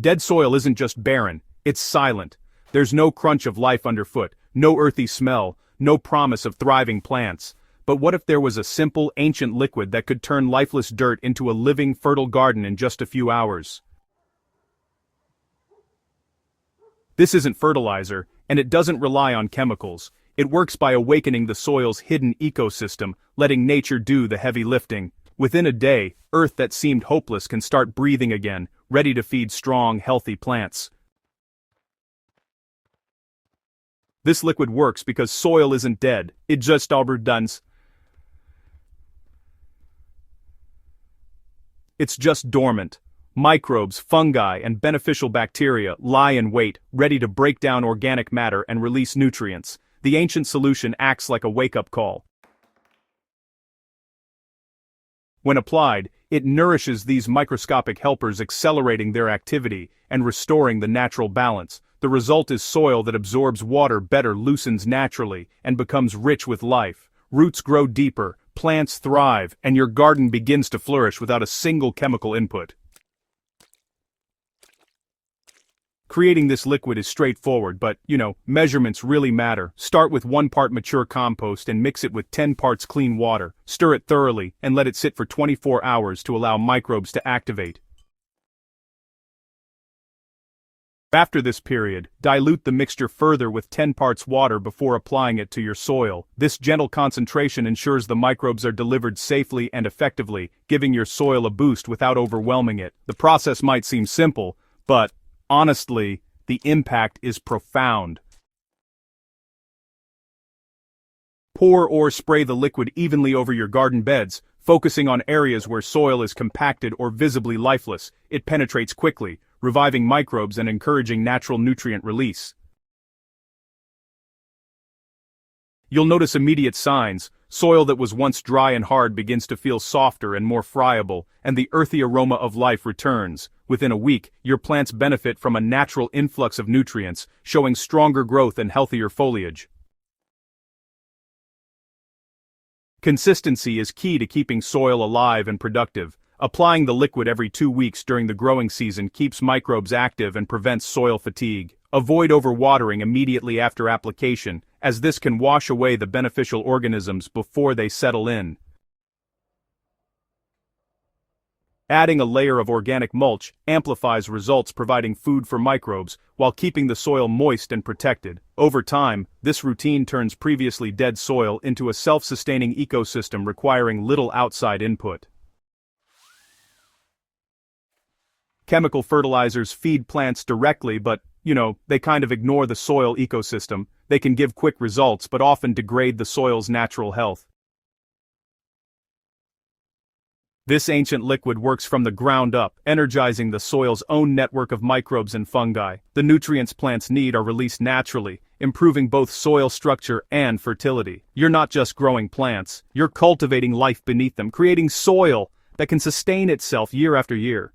Dead soil isn't just barren, it's silent. There's no crunch of life underfoot, no earthy smell, no promise of thriving plants. But what if there was a simple, ancient liquid that could turn lifeless dirt into a living, fertile garden in just a few hours? This isn't fertilizer, and it doesn't rely on chemicals. It works by awakening the soil's hidden ecosystem, letting nature do the heavy lifting. Within a day, earth that seemed hopeless can start breathing again, ready to feed strong, healthy plants. This liquid works because soil isn't dead, it just overdoes. It's just dormant. Microbes, fungi, and beneficial bacteria lie in wait, ready to break down organic matter and release nutrients. The ancient solution acts like a wake-up call. When applied, it nourishes these microscopic helpers, accelerating their activity and restoring the natural balance. The result is soil that absorbs water better, loosens naturally, and becomes rich with life. Roots grow deeper, plants thrive, and your garden begins to flourish without a single chemical input. Creating this liquid is straightforward, but, measurements really matter. Start with 1 part mature compost and mix it with 10 parts clean water. Stir it thoroughly and let it sit for 24 hours to allow microbes to activate. After this period, dilute the mixture further with 10 parts water before applying it to your soil. This gentle concentration ensures the microbes are delivered safely and effectively, giving your soil a boost without overwhelming it. The process might seem simple, but, honestly, the impact is profound. Pour or spray the liquid evenly over your garden beds, focusing on areas where soil is compacted or visibly lifeless. It penetrates quickly, reviving microbes and encouraging natural nutrient release. You'll notice immediate signs. Soil that was once dry and hard begins to feel softer and more friable, and the earthy aroma of life returns. Within a week, your plants benefit from a natural influx of nutrients, showing stronger growth and healthier foliage. Consistency is key to keeping soil alive and productive. Applying the liquid every 2 weeks during the growing season keeps microbes active and prevents soil fatigue. Avoid overwatering immediately after application, as this can wash away the beneficial organisms before they settle in. Adding a layer of organic mulch amplifies results, providing food for microbes while keeping the soil moist and protected. Over time, this routine turns previously dead soil into a self-sustaining ecosystem requiring little outside input. Chemical fertilizers feed plants directly, but, they kind of ignore the soil ecosystem. They can give quick results but often degrade the soil's natural health. This ancient liquid works from the ground up, energizing the soil's own network of microbes and fungi. The nutrients plants need are released naturally, improving both soil structure and fertility. You're not just growing plants, you're cultivating life beneath them, creating soil that can sustain itself year after year.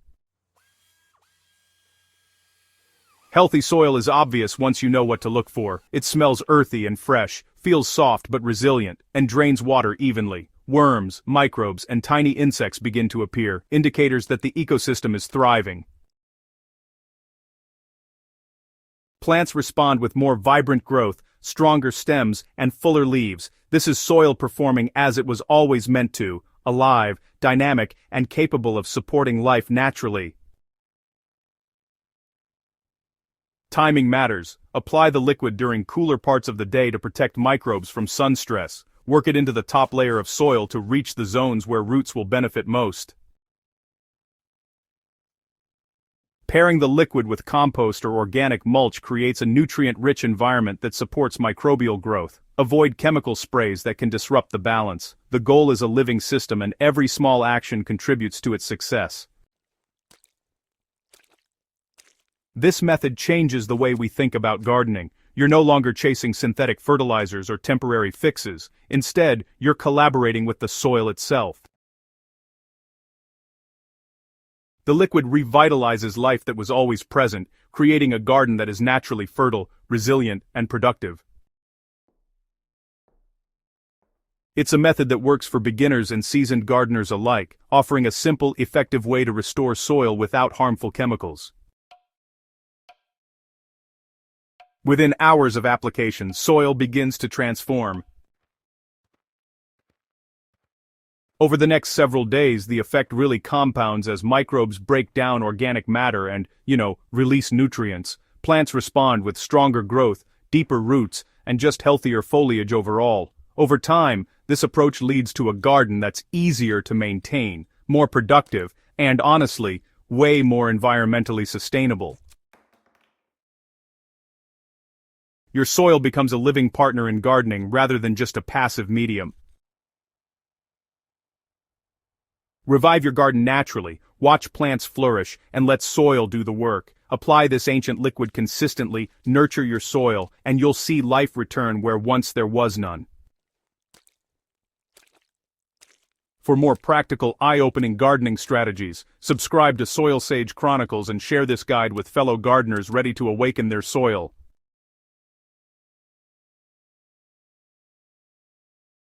Healthy soil is obvious once you know what to look for. It smells earthy and fresh, feels soft but resilient, and drains water evenly. Worms, microbes, and tiny insects begin to appear, indicators that the ecosystem is thriving. Plants respond with more vibrant growth, stronger stems, and fuller leaves. This is soil performing as it was always meant to, alive, dynamic, and capable of supporting life naturally. Timing matters. Apply the liquid during cooler parts of the day to protect microbes from sun stress. Work it into the top layer of soil to reach the zones where roots will benefit most. Pairing the liquid with compost or organic mulch creates a nutrient-rich environment that supports microbial growth. Avoid chemical sprays that can disrupt the balance. The goal is a living system, and every small action contributes to its success. This method changes the way we think about gardening. You're no longer chasing synthetic fertilizers or temporary fixes. Instead, you're collaborating with the soil itself. The liquid revitalizes life that was always present, creating a garden that is naturally fertile, resilient, and productive. It's a method that works for beginners and seasoned gardeners alike, offering a simple, effective way to restore soil without harmful chemicals. Within hours of application, soil begins to transform. Over the next several days, the effect really compounds as microbes break down organic matter and, release nutrients. Plants respond with stronger growth, deeper roots, and just healthier foliage overall. Over time, this approach leads to a garden that's easier to maintain, more productive, and honestly, way more environmentally sustainable. Your soil becomes a living partner in gardening rather than just a passive medium. Revive your garden naturally, watch plants flourish, and let soil do the work. Apply this ancient liquid consistently, nurture your soil, and you'll see life return where once there was none. For more practical, eye-opening gardening strategies, subscribe to Soil Sage Chronicles and share this guide with fellow gardeners ready to awaken their soil.